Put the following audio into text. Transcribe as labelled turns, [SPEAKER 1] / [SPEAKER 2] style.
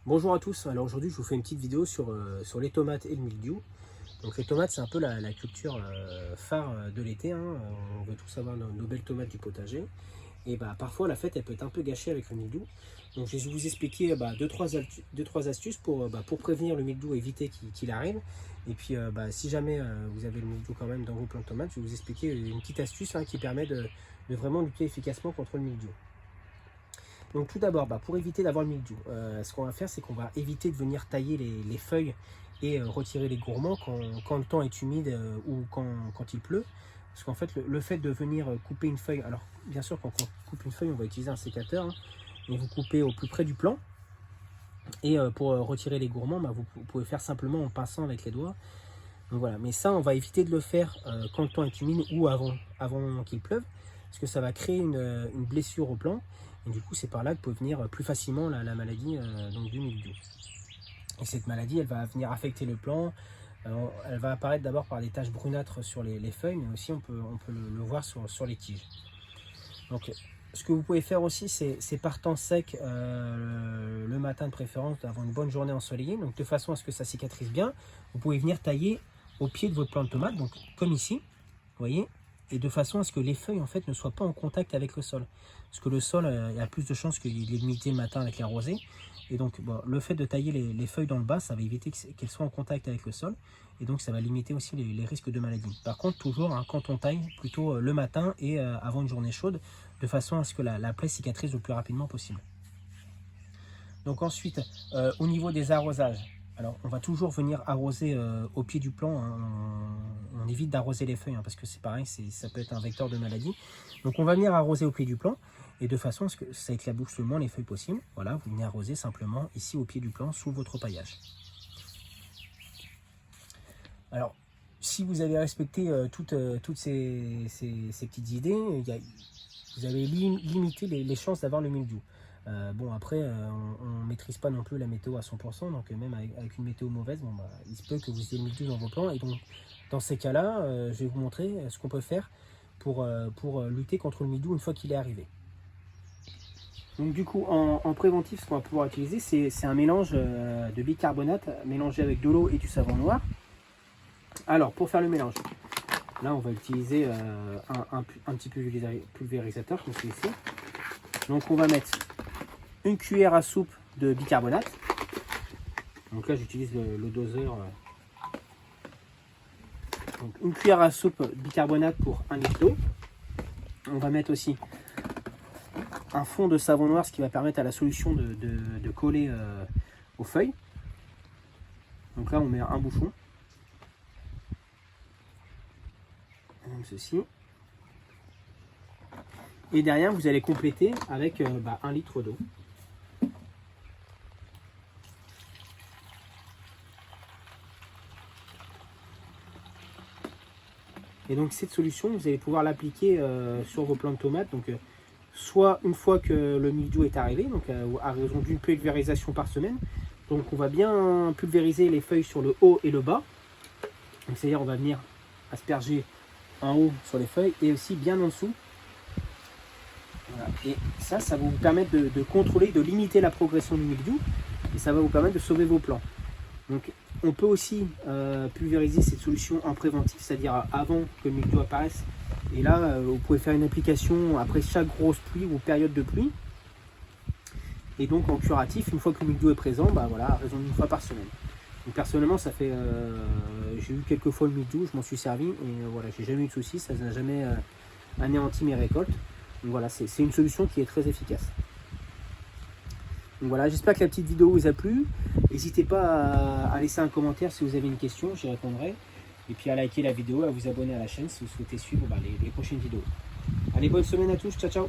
[SPEAKER 1] Bonjour à tous, alors aujourd'hui je vous fais une petite vidéo sur les tomates et le mildiou. Donc les tomates c'est un peu la culture phare de l'été, hein. On veut tous avoir nos belles tomates du potager. Et bah, parfois la fête elle peut être un peu gâchée avec le mildiou. Donc je vais vous expliquer deux, trois astuces pour prévenir le mildiou, éviter qu'il arrive. Et puis si jamais vous avez le mildiou quand même dans vos plants de tomates, je vais vous expliquer une petite astuce qui permet de vraiment lutter efficacement contre le mildiou. Donc tout d'abord, pour éviter d'avoir le mildiou, ce qu'on va faire, c'est qu'on va éviter de venir tailler les feuilles et retirer les gourmands quand le temps est humide ou quand il pleut. Parce qu'en fait, le fait de venir couper une feuille, alors bien sûr quand on coupe une feuille, on va utiliser un sécateur, hein, et vous coupez au plus près du plant. Et pour retirer les gourmands, vous pouvez faire simplement en pinçant avec les doigts. Donc voilà, mais ça, on va éviter de le faire quand le temps est humide ou avant qu'il pleuve, parce que ça va créer une blessure au plant. Et du coup, c'est par là que peut venir plus facilement la maladie donc du mildiou. Et cette maladie, elle va venir affecter le plant. Elle va apparaître d'abord par des taches brunâtres sur les feuilles, mais aussi on peut le voir sur les tiges. Donc, ce que vous pouvez faire aussi, c'est par temps sec, le matin de préférence, d'avoir une bonne journée ensoleillée. Donc, de façon à ce que ça cicatrise bien, vous pouvez venir tailler au pied de votre plant de tomate, donc comme ici, vous voyez, et de façon à ce que les feuilles en fait ne soient pas en contact avec le sol. Parce que le sol, il y a plus de chances qu'il y ait de l'humidité le matin avec la rosée. Et donc, le fait de tailler les feuilles dans le bas, ça va éviter qu'elles soient en contact avec le sol. Et donc, ça va limiter aussi les risques de maladie. Par contre, toujours, quand on taille, plutôt le matin et avant une journée chaude, de façon à ce que la plaie cicatrise le plus rapidement possible. Donc ensuite, au niveau des arrosages, alors on va toujours venir arroser au pied du plant, hein. On évite d'arroser les feuilles, hein, parce que c'est pareil, ça peut être un vecteur de maladie. Donc on va venir arroser au pied du plant, et de façon à ce que ça éclabousse le moins les feuilles possible. Voilà, vous venez arroser simplement ici au pied du plant, sous votre paillage. Alors, si vous avez respecté toutes ces petites idées, vous avez limité les chances d'avoir le mildiou. Bon, après, on ne maîtrise pas non plus la météo à 100%, donc même avec une météo mauvaise, il se peut que vous ayez le mildiou dans vos plants. Et donc, dans ces cas-là, je vais vous montrer ce qu'on peut faire pour lutter contre le mildiou une fois qu'il est arrivé. Donc du coup, en préventif, ce qu'on va pouvoir utiliser, c'est un mélange de bicarbonate mélangé avec de l'eau et du savon noir. Alors, pour faire le mélange, là, on va utiliser un petit pulvérisateur, comme celui-ci. Donc, on va mettre une cuillère à soupe de bicarbonate. Donc là, j'utilise le doseur. Donc, une cuillère à soupe de bicarbonate pour 1 litre d'eau. On va mettre aussi un fond de savon noir, ce qui va permettre à la solution de coller aux feuilles. Donc là, on met un bouchon. Comme ceci. Et derrière, vous allez compléter avec 1 litre d'eau. Et donc cette solution, vous allez pouvoir l'appliquer sur vos plants de tomates. Donc soit une fois que le mildiou est arrivé, donc à raison d'une pulvérisation par semaine. Donc on va bien pulvériser les feuilles sur le haut et le bas. Donc c'est-à-dire on va venir asperger en haut sur les feuilles et aussi bien en dessous. Voilà. Et ça va vous permettre de contrôler, de limiter la progression du mildiou, et ça va vous permettre de sauver vos plants. Donc on peut aussi pulvériser cette solution en préventif, c'est-à-dire avant que le mildiou apparaisse. Et là, vous pouvez faire une application après chaque grosse pluie ou période de pluie. Et donc en curatif, une fois que le mildiou est présent, voilà, à raison d'une fois par semaine. Donc personnellement, ça fait, j'ai eu quelques fois le mildiou, je m'en suis servi et voilà, j'ai jamais eu de soucis, ça n'a jamais anéanti mes récoltes. Donc voilà, c'est une solution qui est très efficace. Donc voilà, j'espère que la petite vidéo vous a plu. N'hésitez pas à laisser un commentaire si vous avez une question, j'y répondrai. Et puis à liker la vidéo, à vous abonner à la chaîne si vous souhaitez suivre les prochaines vidéos. Allez, bonne semaine à tous, ciao ciao.